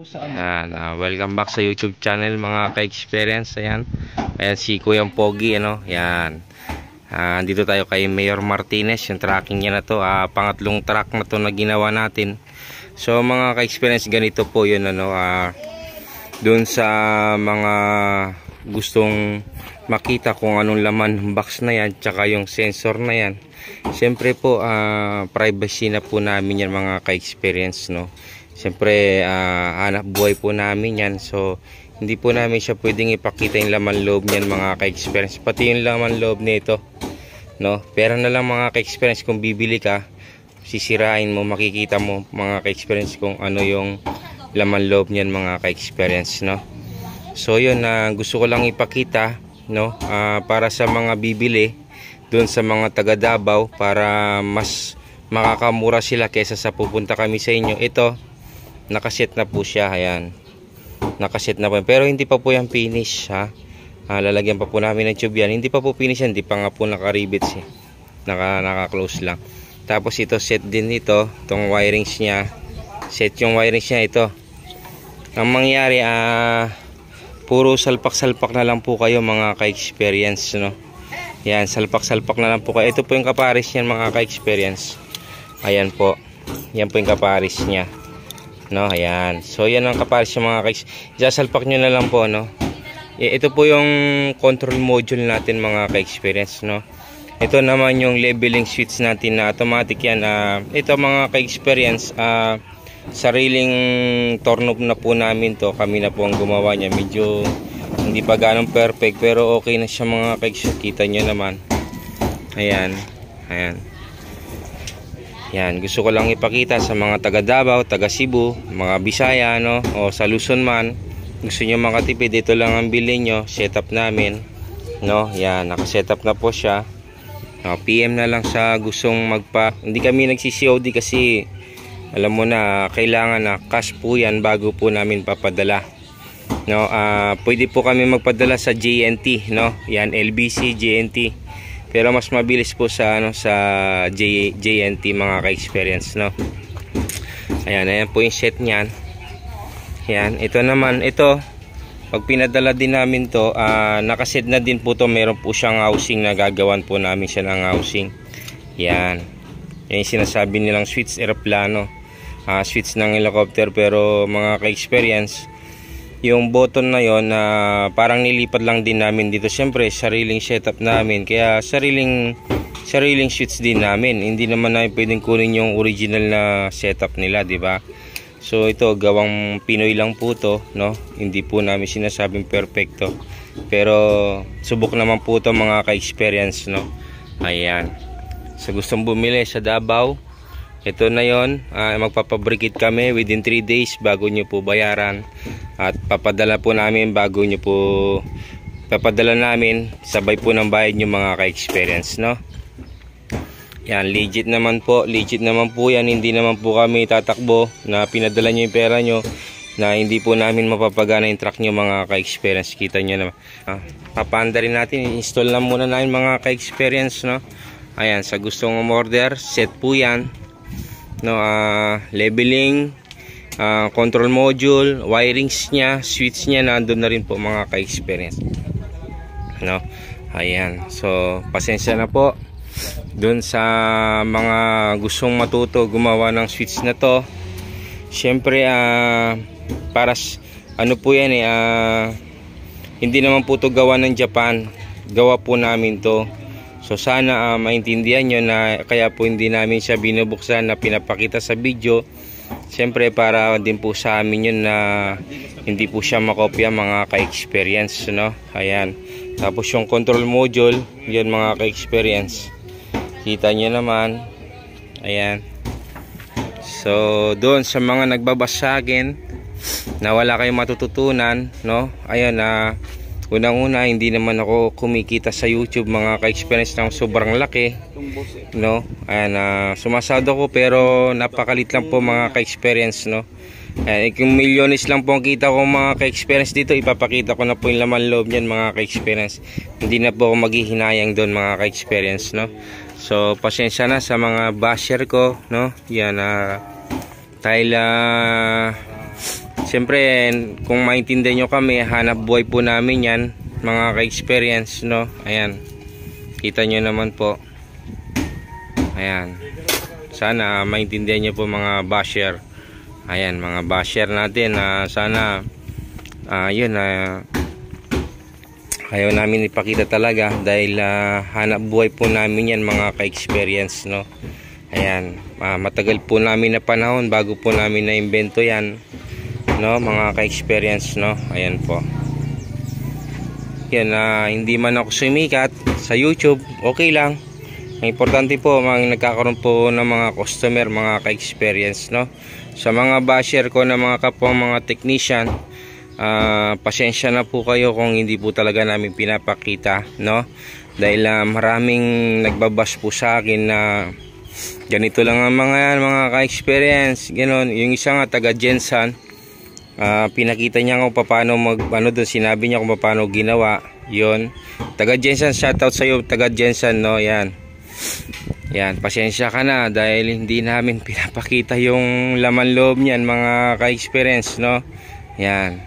Welcome back sa YouTube channel mga ka-experience. Ayan si Kuyang Pogi, ano? Yan. Dito tayo kay Mayor Martinez. Yung tracking niya na to, pangatlong track na to na ginawa natin. So mga ka-experience, ganito po yun, ano, dun sa mga gustong makita kung anong laman ng box na yan, tsaka yung sensor na yan. Siyempre po, privacy na po namin yan mga ka-experience, no? Siyempre, hanap buhay po namin yan. So, hindi po namin siya pwedeng ipakita yung laman loob niyan mga ka-experience. Pati yung laman loob nito, no? Pera na lang mga ka-experience kung bibili ka, sisirain mo, makikita mo mga ka-experience kung ano yung laman loob niyan mga ka-experience, no? So, yun, gusto ko lang ipakita, no? Para sa mga bibili doon sa mga taga Davao, para mas makakamura sila kaysa sa pupunta kami sa inyo. Ito, nakaset na po siya, ayan. Nakaset na po. Pero hindi pa po yan finish, ha. Lalagyan pa po namin ng tube yan. Hindi pa po finish yan. Hindi pa nga po naka-rivets, eh. Naka-close lang. Tapos ito, set din ito. Itong wirings niya. Set yung wirings niya, ito. Ang mangyari, puro salpak-salpak na lang po kayo mga ka-experience, no. Yan, salpak-salpak na lang po kayo. Ito po yung kaparis niyan mga ka-experience. Ayan po. Yan po yung kaparis niya. No, ayan. So, yan ang kapares yung mga kais. Isasalpak nyo na lang po, no. Ito po yung control module natin mga ka-experience, no. Ito naman yung leveling switch natin na automatic yan. Ito mga ka-experience, sariling tornob na po namin to. Kami na po ang gumawa niya. Medyo hindi pa ganong perfect, pero okay na siya mga ka-experience. Kita nyo naman. Ayan. Ayan. Yan, gusto ko lang ipakita sa mga taga Davao, taga Cebu, mga Bisaya, no, o sa Luzon man. Gusto niyo makatipid, dito lang ang bilhin nyo. Setup namin, no. Yan, naka-setup na po siya. No, PM na lang sa gustong hindi kami nagsi-COD kasi alam mo na kailangan na cash po yan bago po namin papadala. No, pwede po kami magpadala sa JNT, no. Yan, LBC, JNT. Pero mas mabilis po sa JNT mga ka-experience, no. Ayan po yung set niyan. Ayan, ito naman, ito pag pinadala din namin to, nakaset na din po to. Meron po siyang housing na gagawan po namin siya ng housing. Yan. Yan yung sinasabi nilang switch aeroplano, switch ng helicopter. Pero mga ka-experience, yung button na yon, parang nilipat lang din namin dito. Siyempre sariling setup namin, kaya sariling switch din namin. Hindi naman namin pwedeng kunin yung original na setup nila, di ba? So ito, gawang Pinoy lang po to, no. Hindi po namin sinasabing perfecto, pero subok naman po to mga ka-experience, no. Ayan, sa gustong bumili sa Davao, ito na yon. Magpapabrikit kami within 3 days bago nyo po bayaran. At papadala po namin bago nyo po papadala namin. Sabay po ng bayad nyo mga ka-experience, no. Yan, legit naman po. Legit naman po yan. Hindi naman po kami tatakbo na pinadala nyo yung pera nyo na hindi po namin mapapagana yung truck nyo mga ka-experience. Kita nyo naman. Papaanda rin natin. Install lang muna namin mga ka-experience, no. Ayan, sa gustong umorder, set po yan, no. Leveling, control module, wirings niya, switch niya, nandun na rin po mga ka-experience, no. Ayan, so pasensya na po dun sa mga gustong matuto gumawa ng switch na to. Syempre para ano po yan, hindi naman po to gawa ng Japan, gawa po namin to. So sana maintindihan nyo na kaya po hindi namin siya binubuksan na pinapakita sa video. Siyempre para din po sa amin yun na hindi po siya makopya mga ka-experience, no. Ayan. Tapos yung control module, yun mga ka-experience. Kita nyo naman. Ayan. So doon sa mga nagbabas sa akin na wala kayong matututunan, no. Ayan, unang-una, hindi naman ako kumikita sa YouTube mga ka-experience ng sobrang laki, no. Ayan, sumasahod ako pero napakalit lang po mga ka-experience, no. Ayan, kung milyones lang po ang kita ko mga ka-experience dito, ipapakita ko na po yung laman loob niyan mga ka-experience. Hindi na po ako maghihinayang doon mga ka-experience, no. So pasensya na sa mga basher ko, no. Yan, dahil Siyempre, kung maintindihan nyo kami, hanap buhay po namin yan, mga ka-experience, no? Ayan, kita nyo naman po. Ayan, sana maintindihan nyo po mga basher. Ayan, mga basher natin, sana yun, ayaw namin ipakita talaga dahil hanap buhay po namin yan, mga ka-experience, no? Ayan, matagal po namin na panahon bago po namin na-invento yan, no, mga ka-experience, no? Ayan po. Yan, hindi man ako sumikat sa YouTube, okay lang. Ang importante po, nagkakaroon po ng mga customer, mga ka-experience, no? Sa mga basher ko na mga kapwa, mga technician, pasensya na po kayo kung hindi po talaga namin pinapakita, no? Dahil maraming nagbabash po sa akin na ganito lang ang mga ka-experience, gano'n. Yung isa nga taga Jensen, pinakita niya kung paano doon, sinabi niya kung paano ginawa yon. Taga Jensen, shoutout sa iyo taga Jensen, no? Yan, pasensya ka na dahil hindi namin pinapakita yung laman loob niyan, mga ka-experience, no? Yan,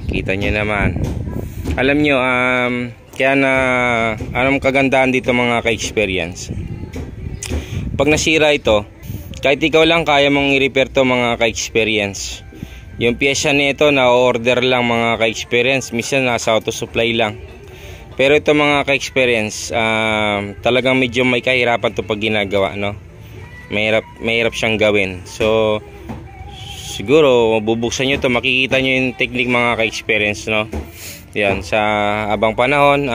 kita niyo naman. Alam niyo, kaya na anong kagandahan dito, mga ka-experience, pag nasira ito, kahit ikaw lang kaya mong i-repair to, mga ka-experience. Yung pyesa nito na order lang, mga ka-experience, minsan nasa auto supply lang. Pero ito, mga ka-experience, talagang medyo may kahirapan to pag ginagawa, no? Mahirap siyang gawin. So siguro bubuksan nyo to, makikita nyo yung technique, mga ka-experience, no? Yan, sa abang panahon,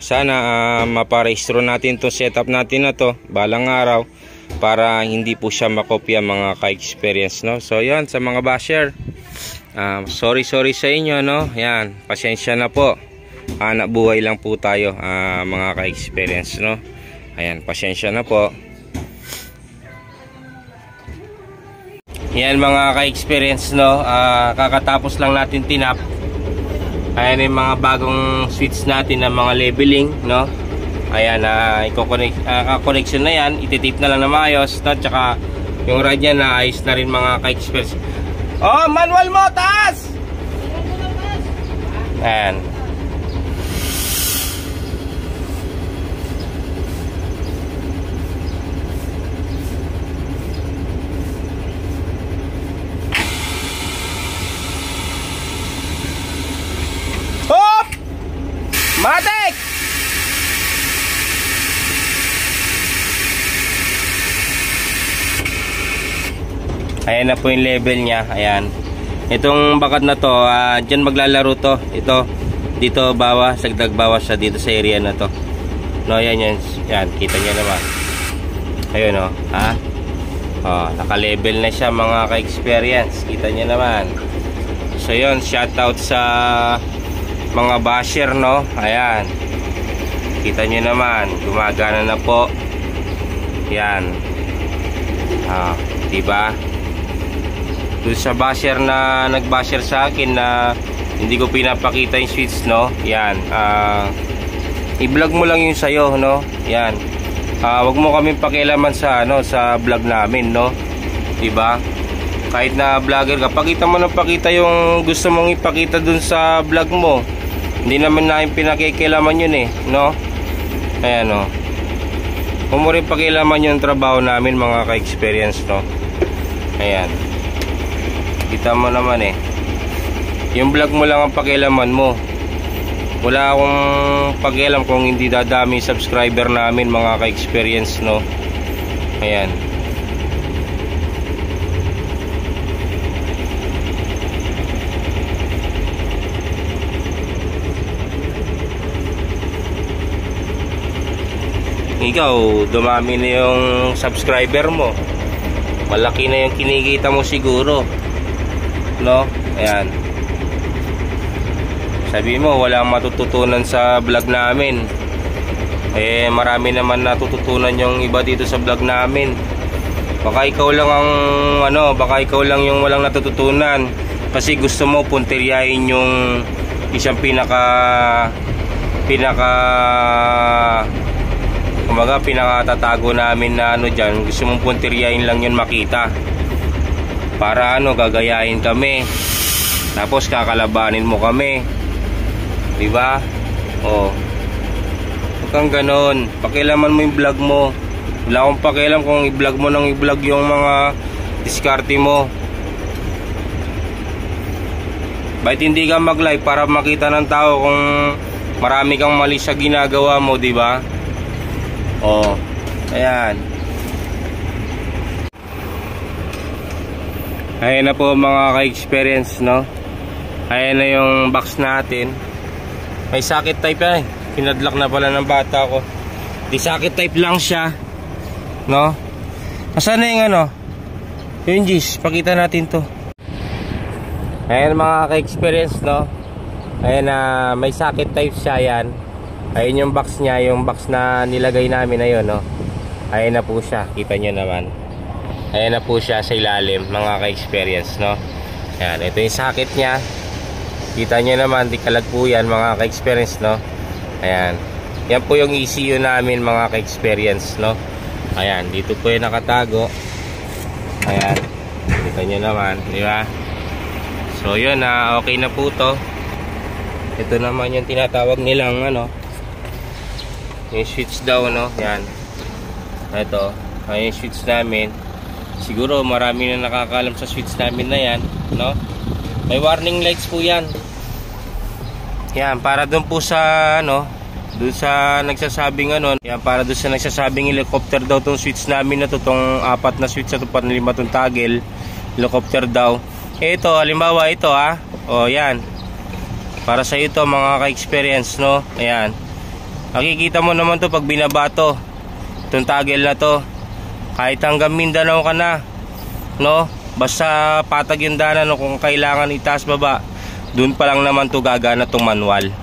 sana maparehistro natin to, setup natin na to balang araw, para hindi po siya makopya, mga ka-experience, no? So yan, sa mga basher, sorry sa inyo, no? Yan, pasensya na po, hanap buhay lang po tayo, mga ka-experience, no? Ayan, pasensya na po. Yan, mga ka-experience, no? Kakatapos lang natin tinap. Ayan yung mga bagong switch natin na mga leveling, no? Ayan, connection na yan, ititip na lang na maayos, no? Tsaka yung rad niya na ayos na rin, mga ka-experience. Oh, manual mo, taas! Ayan. Hop! Matik! Ayan na po yung level niya. Ayan. Itong bakat na to, dyan maglalaro to. Ito, dito bawas, sagdag bawas siya dito sa area na to. No, yan. Yan, kita niyo naman. Ayun, no. Naka-level na siya, mga ka-experience. Kita niyo naman. So, yun, shoutout sa mga basher, no. Ayan. Kita niyo naman, gumagana na po. Yan. Diba? Doon sa basher na nag-basher sa akin na hindi ko pinapakita yung switch, no? Yan, i-vlog mo lang yung sayo, no? Yan, wag mo kaming pakialaman sa sa vlog namin, no? Diba? Kahit na vlogger ka, pakita mo na pakita yung gusto mong ipakita dun sa vlog mo. Hindi naman namin pinakikialaman yun, no? Ayan, no? Kung mo rin pakialaman yung trabaho namin, mga ka-experience, no? Ayan, kita mo naman, yung vlog mo lang ang pakialaman mo. Wala akong pakialam kung hindi dadami subscriber namin, mga ka-experience, no? Ayan. Ikaw, dumami na yung subscriber mo, malaki na yung kinikita mo siguro, no? Ayan. Sabi mo wala matututunan sa vlog namin, marami naman natututunan yung iba dito sa vlog namin. Baka ikaw lang ang baka ikaw lang yung walang natututunan kasi gusto mo puntiryahin yung isang pinakatatago namin na dyan. Gusto mong puntiryahin lang yun makita. para ano, gagayahin kami. Tapos kakalabanin mo kami. 'Di ba? Oh. Huwag kang ganon. Pakialaman mo yung vlog mo. Wala akong pakialam kung i-vlog mo nang i-vlog yung mga diskarte mo. Bakit hindi ka mag-live para makita ng tao kung marami kang mali sa ginagawa mo, 'di ba? Oh. Ayan. Ayan na po mga ka-experience, no? Ayan na yung box natin. May socket type yan. Pinadlock na pala ng bata ko. Di socket type lang siya, no? Asan na yung ano? Yung G's, pakita natin to. Ayan mga ka-experience, no? Ayan na may socket type siya yan. Ayan yung box niya, yung box na nilagay namin. Ayun, no? Ayan na po siya, kita nyo naman. Ayan na po siya sa ilalim mga ka-experience, no? Ayan, ito yung socket niya. Kita nyo naman, di kalag po yan mga ka-experience, no? Ayan. Yan po yung ECU namin mga ka-experience, no? Ayan, dito po yung nakatago. Ayan. Kita nyo naman, di ba? So yun, okay na po to. Ito naman yung tinatawag nilang ano, yung switch daw, no? Yan. Ito, ay yung switch namin. Siguro marami na nakakaalam sa switch namin na yan, no? May warning lights po yan. Yan, para doon po sa ano, doon sa nagsasabing ano, yan, para doon sa nagsasabing helicopter daw tong switch namin na to, tong 4 na switch at 5 tong toggle, helicopter daw. Ito, halimbawa ito o yan, para sa ito mga ka-experience, no? Ayan, makikita mo naman to pag binabato itong toggle na to. Kahit hanggang Mindanao ka na, no? Basta patag yung daanan, no? Kung kailangan itaas baba, dun pa lang naman to gagana tong manual.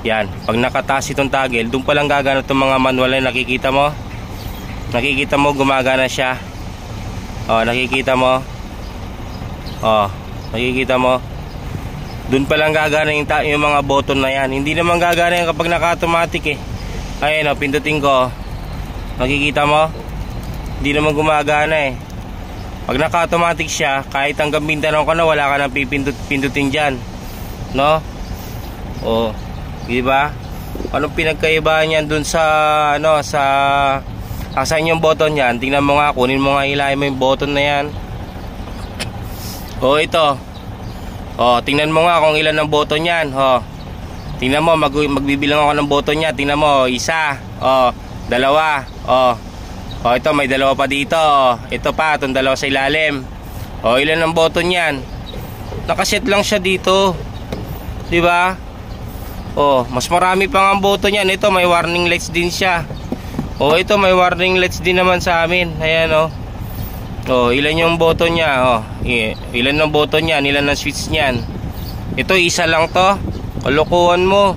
Yan, pag nakataas itong toggle, dun pa lang gagana tong mga manual na nakikita mo. Nakikita mo gumagana siya. Oh, nakikita mo. Oh, nakikita mo. Dun pa lang gagana yung mga button na yan. Hindi naman gagana yan kapag naka-automatic eh. Ayun, oh, pindutin ko. Nakikita mo? Hindi naman gumagana eh. Pag naka-automatic siya, kahit hanggang Mindanao ka na, wala ka nang pindutin dyan, no? O, diba? Anong pinagkaibahan yan dun sa ano, sa asan yung button yan? Tingnan mo nga, kunin mo nga, ilahin mo yung button na yan. O, ito. O, tingnan mo nga kung ilan ang button yan. O, tingnan mo, magbibilang ako ng button niya. Tingnan mo, 1, o, 2, o, o, ito may 2 pa dito. O, ito pa, itong 2 sa ilalim. O, ilan ang button yan? Nakaset lang siya dito, diba? O, mas marami pa ang button yan. Ito may warning lights din siya. O, ito may warning lights din naman sa amin. Ayan, o. O, ilan yung button niya? O, ilan ang button niyan? Ilan ang switch niyan? Ito, isa lang to. Kalokohan mo.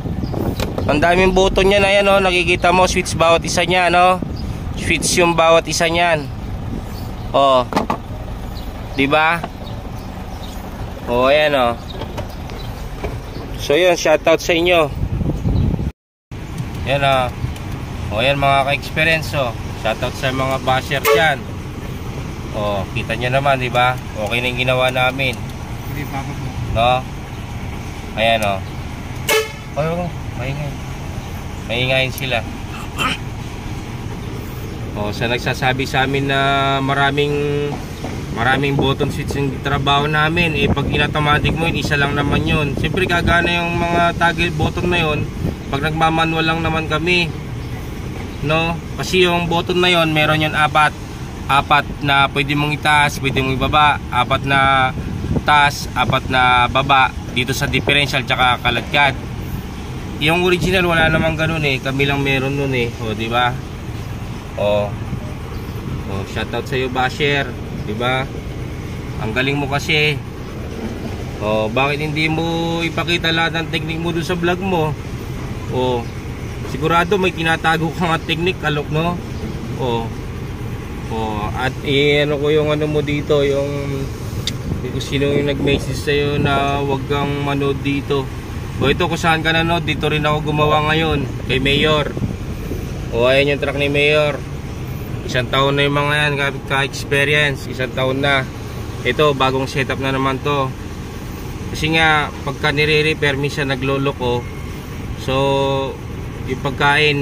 Ang daming button niyan. Ayan, o. Nakikita mo, switch bawat isa niyan, o. Switch yung bawat isa niyan. Oh. 'Di ba? Oh, ayan oh. So, yun, shoutout sa inyo. Yan oh. Oh, yan mga ka-experience oh. Shoutout sa mga basher diyan. Oh, kita niyo naman, 'di ba? Okay na 'yung ginawa namin. Hindi pa ako. No? Ayan oh. Oh, maingay. Maingay sila. O, sa nagsasabi sa amin na maraming button switch yung trabaho namin, eh pag in-automatic mo yun, isa lang naman yun. Siyempre gagana yung mga toggle button na yun pag nagmamanual lang naman kami, no? Kasi yung button na yun, meron yun apat na pwede mong itaas, pwede mong ibaba, 4 na taas, 4 na baba dito sa differential tsaka kaladkad. Yung original wala namang ganun eh, kami lang meron nun eh. O, di ba? Oh, shoutout sa iyo basher, 'di ba? Ang galing mo kasi. Oh, bakit hindi mo ipakita lahat ng technique mo doon sa vlog mo? Oh, sigurado may tinatago kang technique, alok, no? Oh. Oh, at ano ko yung ano mo dito, yung kung sino yung nag-message sa iyo na wag kang manood dito. O, ito kung saan ka nanood, dito rin ako gumawa ngayon kay Mayor. O, ayan yung truck ni Mayor. 1 taon na yung mga yan ka-experience. 1 taon na. Ito, bagong setup na naman to. Kasi nga, pagka nire-repair, minsan nagloloko. So, yung pagkain,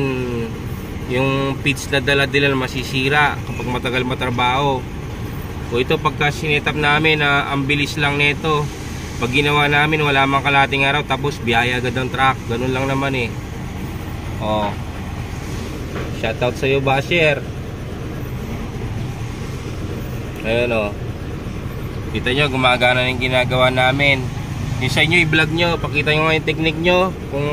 yung feeds na dala-dala masisira kapag matagal matrabaho. O ito, pagka sinetap namin, ang bilis lang nito. Pag ginawa namin, wala mang kalating araw, tapos biyaya agad ang truck. Ganun lang naman eh. Oh. Shoutout sa iyo, basher. Ayun o. Kita nyo, gumagana yung ginagawa namin. Yung sa inyo, i-vlog nyo. Pakita nyo nga yung technique nyo. Kung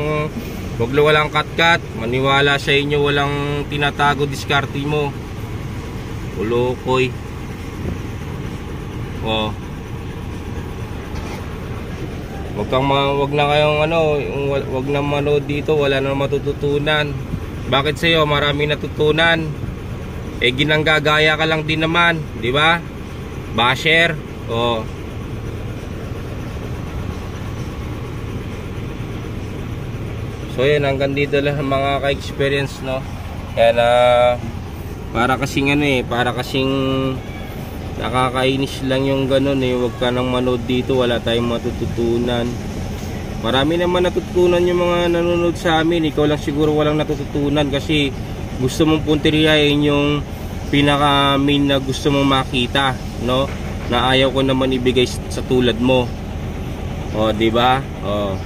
wag lang walang cut-cut. Maniwala sa inyo, walang tinatago, diskarte mo. Ulokoy. Oh. Wag na kayong wag na manood dito, wala na matututunan. Bakit sa iyo? Marami natutunan. Eh ginanggagaya ka lang din naman, di ba? Basher. Oh. So yan, hanggang dito lang mga ka-experience, no. Yan para kasing para kasing nakakainis lang yung ganun eh. Huwag ka nang manood dito, wala tayong matututunan. Marami naman natutunan yung mga nanonood sa amin. Ikaw lang siguro walang natututunan kasi gusto mong punteriyahin yung pinaka main na gusto mong makita, no? Na ayaw ko naman ibigay sa tulad mo. O, di ba? O.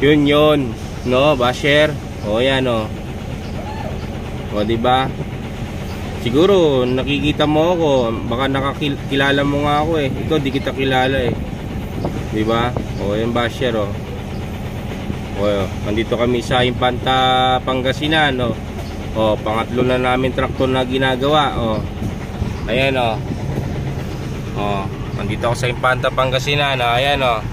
Yun, no, basher. O yan, o. O, di ba? Siguro nakikita mo ako, baka nakakilala mo nga ako eh. Ikaw di kita kilala eh. Di ba? O, yan basher, o. O, nandito kami sa Infanta, Pangasinan, o. O, pangatlo na namin traktor na ginagawa, o. Ayan, o. O, nandito ako sa Infanta, Pangasinan, o. Ayan, o.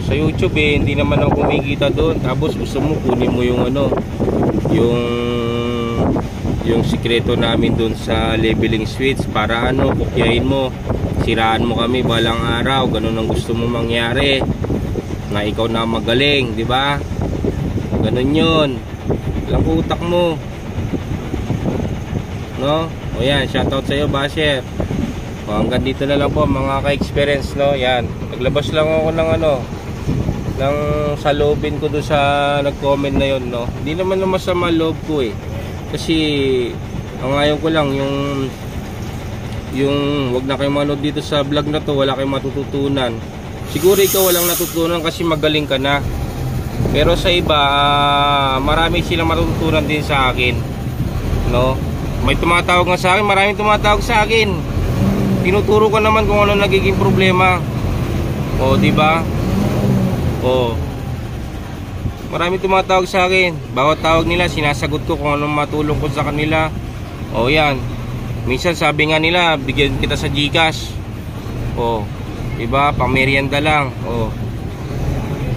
Sa YouTube eh, hindi naman ako kumikita doon. Tapos gusto mo kunin mo yung yung sikreto namin doon sa leveling switch para kopyahin mo, siraan mo kami balang araw. Ganun ang gusto mo mangyari, na ikaw na magaling, di ba? Ganun yun. Lang utak mo, no? O yan, shoutout sa iyo, basher. O, hanggang dito na lang po mga ka-experience, no? Yan, naglabas lang ako ng ng salobin ko doon sa nag-comment na yon, no? Hindi naman na masama loob ko eh. Kasi ang ayaw ko lang yung wag na kayong manood dito sa vlog na to, wala kayong matututunan. Siguro ikaw walang natutunan kasi magaling ka na. Pero sa iba, marami silang matututunan din sa akin, no? May tumatawag nga sa akin, maraming tumatawag sa akin. Tinuturo ko naman kung ano nagiging problema. O, di ba? O, marami tumatawag sa akin. Bawat tawag nila sinasagot ko kung anong matulong ko sa kanila. O yan, minsan sabi nga nila bigyan kita sa GCash. O, diba, pamerienda lang.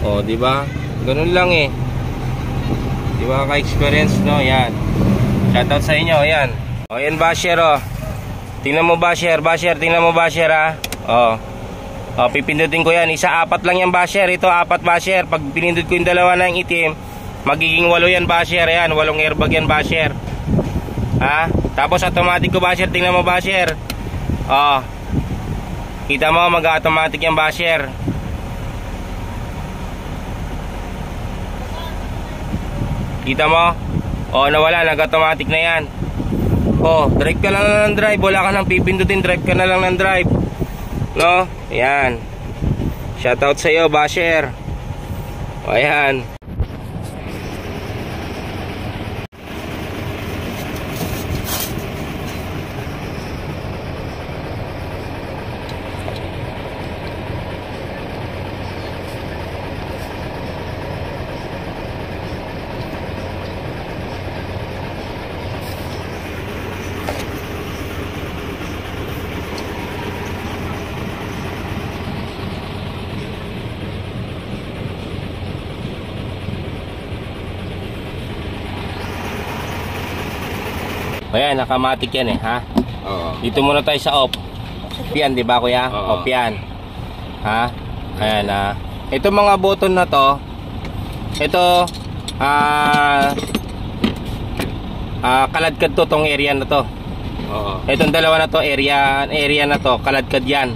O, diba, ganun lang eh. Diba, ka-experience, no? Yan, shoutout sa inyo. Yan, o yan basher, o. Tingnan mo basher, tingnan mo basher, ha. O, pipindutin ko yan. Isa 4 lang yan basher. Ito 4 basher. Pag pinindot ko yung dalawa na yung itim, magiging 8 yan basher. Ayan, 8 airbag yan basher. Ha? Tapos automatic ko basher. Tingnan mo basher. O, kita mo, mag-automatic yan basher. Kita mo? O, nawala, nag-automatic na yan. O, drive ka lang ng drive. Wala ka nang pipindutin, drive ka na lang ng drive, no? Ayan, shoutout sa iyo basher. O, ayan. Ayan, nakamatic yan eh, ha? Oo. Dito muna tayo sa off. Yan, di ba kuya? Oo. Off yan. Ha? Ayan, ha? Ito mga button na to, ito, kaladkad to tong area na to. Oo. Itong dalawa na to, area na to, kaladkad yan.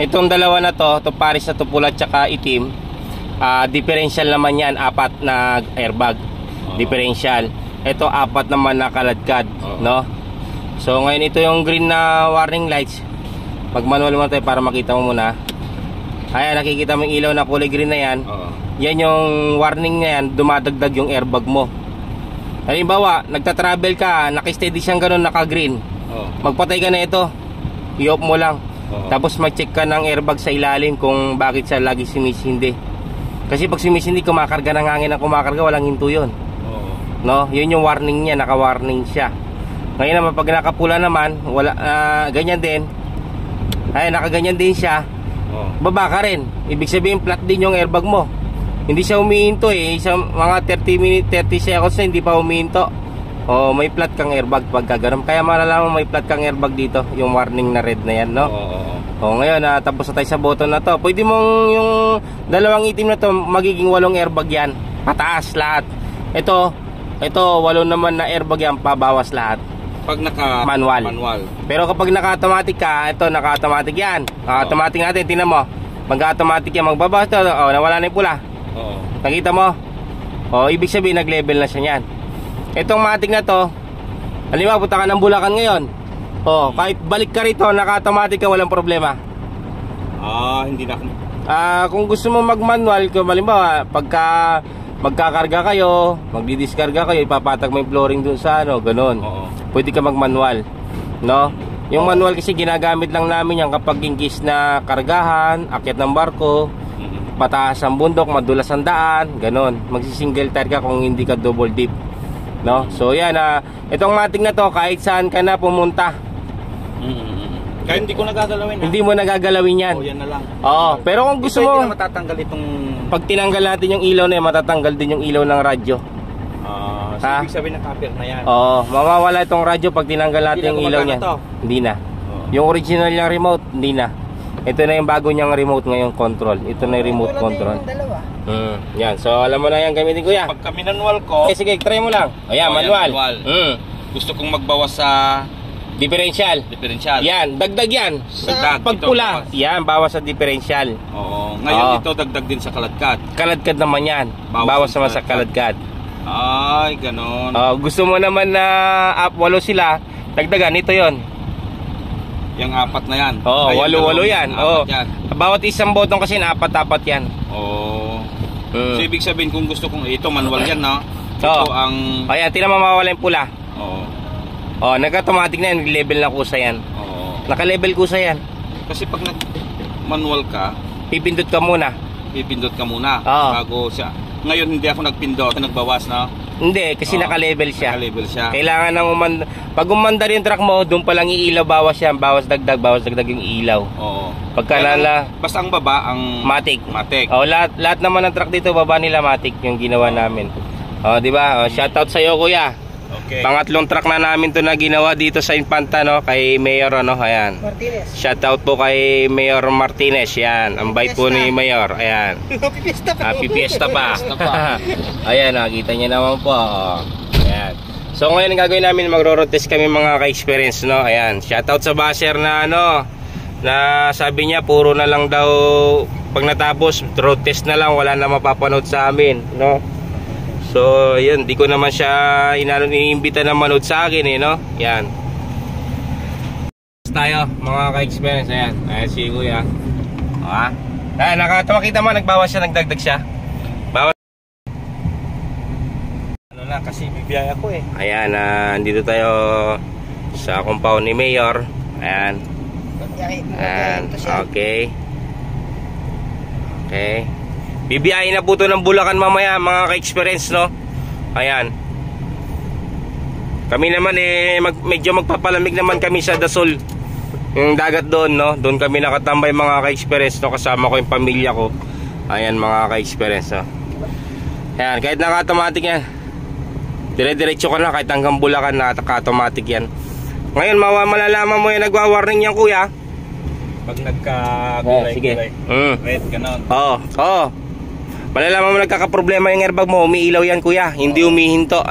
Itong dalawa na to pares na to, pula tsaka itim. Differential naman yan, 4 na airbag. Differential. Ito 4 naman na kaladkad, no? So ngayon ito yung green na warning lights. Pag manual mo tayo para makita mo muna. Ayan, nakikita mo yung ilaw na kulay green na yan. Yan yung warning na yan, dumadagdag yung airbag mo. Halimbawa, nagta-travel ka, naka-steady siyang ganun, naka-green. Magpatay ka na ito. I-off mo lang. Tapos mag-check ka ng airbag sa ilalim kung bakit siya lagi sumisindi. Kasi pag sumisindi, kumakarga ng hangin na kumakarga, walang hinto yun. No? Yun yung warning niya, naka-warning siya. Ngayon naman, pag nakapula naman, wala, ganyan din. Ay, nakaganyan din siya. Baba ka rin. Ibig sabihin, flat din yung airbag mo. Hindi siya humihinto eh. Mga 30 seconds na hindi pa humihinto. May flat kang airbag pagka ganun. Kaya malalaman may flat kang airbag dito. Yung warning na red na yan, no? Ngayon, tapos na tayo sa button na to. Pwede mong yung dalawang itim na to, magiging 8 airbag yan. Pataas lahat. Ito 8 naman na airbag yan, pabawas lahat. Pag naka manual. Pero kapag naka-automatic ka, ito naka-automatic yan. Automatic natin, tingnan mo. Mag-automatic yan, magbabawas ito. Nawala na yung pula. Nakita mo? Ibig sabihin nag-level na siya yan. Itong matic na to, halimbawa punta ka ng Bulacan ngayon. Kahit balik ka rito, naka-automatic ka, walang problema. Hindi na. Kung gusto mo mag-manual, halimbawa pagka magkakarga kayo, magdidiskarga kayo, ipapatag mo yung flooring dun sa ganun. Pwede ka mag-manual, no? Yung manual kasi ginagamit lang namin yan kapag ingkis na kargahan, akyat ng barko, pataas ang bundok, madulas ang daan, ganun. Magsi-single tire ka kung hindi ka double dip, no? So yan, itong matic na to, kahit saan ka na pumunta, kaya hindi ko nagagalawin. Hindi mo nagagalawin yan. Yan na lang. Pero kung gusto mo, hindi na matatanggal itong... Pag tinanggal natin yung ilaw na yan, matatanggal din yung ilaw ng radyo. So ibig sabihin na copper na yan. Mawawala itong radyo pag tinanggal natin yung ilaw niyan. Hindi na. Yung original niyang remote, hindi na. Ito na yung bago niyang remote ngayong control. Ito na yung remote control. Yan, so alam mo na yan, gamitin ko yan. Pagka manual ko, sige, try mo lang. Ayan, manual. Gusto kong magbawas sa differential. Yan, dagdag yan. Pagpula, yan, bawas sa differential. Ngayon ito dagdag din sa kaladkad. Kaladkad naman yan. Bawas naman sa kaladkad. Ay, ganon. Gusto mo naman na 8 sila, dagdagan, ito yon. Yung 4 na yan. 8 yan. Bawat isang button kasi na 4 yan. So ibig sabihin kung gusto kong ito manual yan, no? Ito ang... Ayan, tinan mo mawawala yung pula. Nag-automatic na yan, level na kusa yan. Naka-level kusa yan. Kasi pag nag-manual ka, pipindot ka muna. Bago siya. Ngayon hindi ako nagpindot, nagbawas na. Hindi, kasi naka-level siya. Naka-level siya. Kailangan ng pag umandar yung truck mo, doon pa lang iilaw, bawas yan. Bawas dagdag yung ilaw. Pagka basta ang baba, ang matic. Lahat naman ng truck dito, baba nila matic yung ginawa namin. Di ba? Shoutout sa iyo, kuya. Pangatlong truck na namin to na ginawa dito sa Infanta, no, kay Mayor ayan. Martinez. Shout out po kay Mayor Martinez, yan. Ang bait po ni Mayor, ayan. Happy Fiesta pa. Ayan, nakita niyo naman po. Ayan. So ngayon ang gagawin namin, magro-road test kami mga ka-experience, no. Ayan. Shout out sa basher na na sabi niya puro na lang daw pag natapos road test na lang, wala na mapapanood sa amin, no. So, yun, di ko naman siya iniimbita na manood sa akin, no? Yan. Tayo, mga ka-experience, ayan. Ayan si Kuya. Ayan, makita mo, nagbawas siya, nagdagdag siya. Bawas. Kasi bibiyaya ko eh. Ayan, andito tayo sa compound ni Mayor. Ayan. Ayan, okay. Bibiyahin na po ito ng Bulacan mamaya, mga ka-experience, no? Ayan. Kami naman medyo magpapalamig naman kami sa Dasol. Yung dagat doon, no? Doon kami nakatambay, mga ka-experience, no? Kasama ko yung pamilya ko. Ayan, mga ka-experience, no? Ayan, kahit naka-automatic yan. Dire-diretso ka na, kahit hanggang Bulacan, naka-automatic yan. Ngayon, malalaman mo yung nagwa-warning yan, kuya. Pag nagka-gulay. Sige. Red, ganon. Malalaman mo nagkakaproblema yung airbag mo, umiilaw yan, kuya. Hindi umihinto,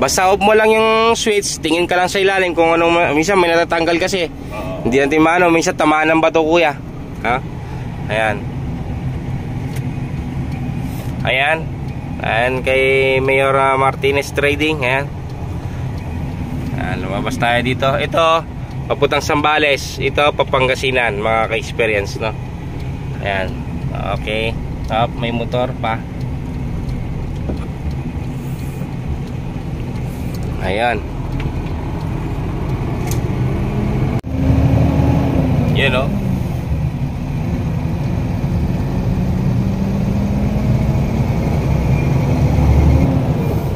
Basta off mo lang yung switch, tingin ka lang sa ilalim kung anong, minsan may natatanggal kasi. Hindi natin maano, minsan tamaan ng bato kuya. Ha? Ayan. Ayan. Ayan kay Mayor Martinez Trading. Ayan. Ayan, lumabas tayo dito. Ito, papuntang Zambales. Ito, Papangasinan, mga ka-experience, no? Ayan. Okay. Top, may motor pa. Ayan. Yan, no?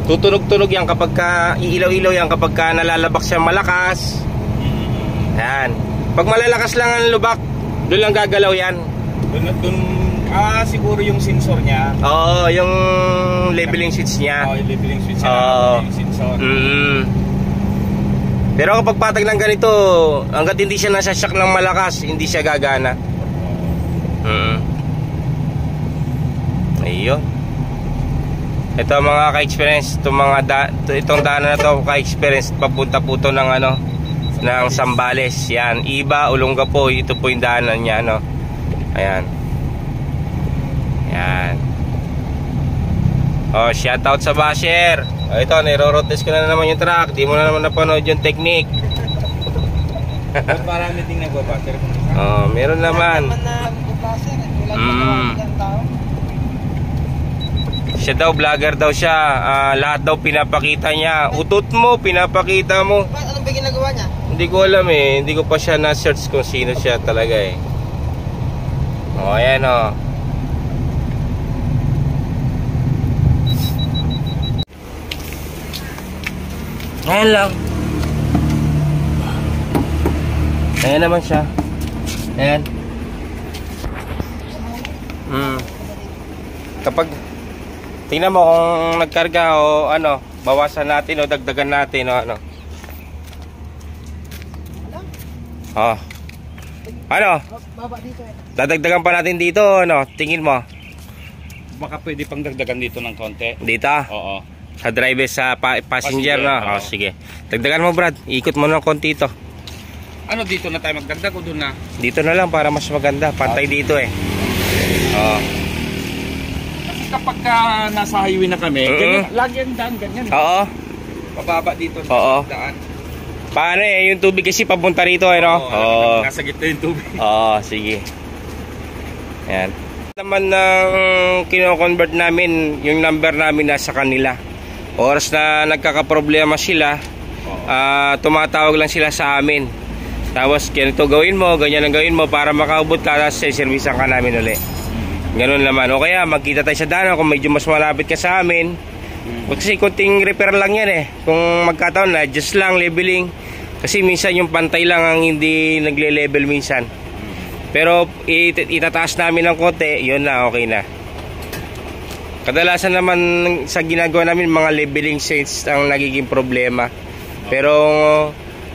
Tutunog-tunog yan kapag ka, iilaw-ilaw yan kapag ka nalalabak siya malakas. Yan. Pag malalakas lang ang lubak, doon lang gagalaw yan. Siguro yung sensor niya. Oo, yung leveling switch niya. Yung leveling switch niya. Yung sensor. Pero kapag patag ng ganito, hanggat hindi siya nasa-shock ng malakas, hindi siya gagana. Ayun. Ito mga ka-experience, itong daanan na to ka-experience, papunta po to ng ng Zambales. Yan, Iba, Olongapo, ito po yung daanan niya, Ayan. Yan. Oh, shout out sa basher. Oh, ito, niro-rotes ko na naman yung truck. Di mo na naman napanood yung technique. Marami ding nagbabasher. Oh, meron naman. Siya daw, vlogger daw siya. Lahat daw pinapakita niya. Utot mo, pinapakita mo. Anong ba ginagawa niya? Hindi ko alam eh. Hindi ko pa siya na-search kung sino siya talaga eh. Oh, ayan oh. Ayan lang. Ayan naman siya. Ayan. Kapag tingnan mo kung nagkarga o bawasan natin o dagdagan natin o Baba dito eh. dadagdagan pa natin dito, tingin mo Baka pwede pang dagdagan dito ng konti. dito Oo. sa driver sa passenger, no? Oo. Sige, dagdagan mo Brad, ikot mo ng konti ito. Dito na tayo magdagdag o doon na? Dito na lang para mas maganda, pantay dito eh. Kapag nasa highway na kami, ganyan, lagi ang daan, ganyan. Oo. Pababa dito sa Oo. daan. Paano eh, yung tubig kasi papunta rito eh, no? Oo. Nasa gitna yung tubig. Oo, sige. Ayan. Naman ng kino-convert namin, yung number namin nasa kanila. Oras na nagkakaproblema sila, tumatawag lang sila sa amin. Tapos ganito gawin mo, ganyan ang gawin mo para makaubot ka, tapos servisan ka namin ulit. Ganun naman. O kaya magkita tayo sa daanan kung medyo mas malapit ka sa amin. Kasi kunting repair lang yan eh. Kung magkataon na, just lang leveling. Kasi minsan yung pantay lang ang hindi nagle-level minsan. Pero itataas namin ng konti, yun na, okay na. Kadalasan naman sa ginagawa namin, mga leveling sets ang nagiging problema. Pero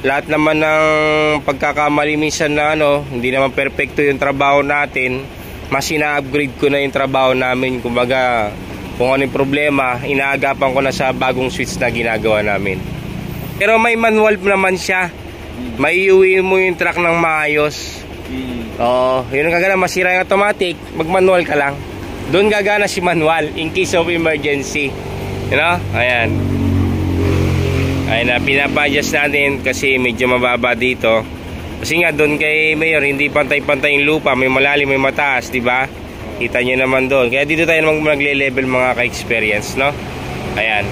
lahat naman ng pagkakamali minsan na hindi naman perfecto yung trabaho natin, mas ina-upgrade ko na yung trabaho namin. Kumbaga, kung ano yung problema, inaagapan ko na sa bagong switch na ginagawa namin. Pero may manual naman siya. May iuwi mo yung truck ng maayos. Oo, yun ang gagana, masira yung automatic, mag-manual ka lang. Doon gagana si manual in case of emergency. Ayan. Ayan na, pinapa-adjust natin kasi medyo mababa dito. Kasi nga doon kay Mayor, hindi pantay-pantay yung lupa, may malalim, may mataas, di ba? Kita nyo naman doon. Kaya dito tayo naman magle-level mga ka-experience, no? Ayan.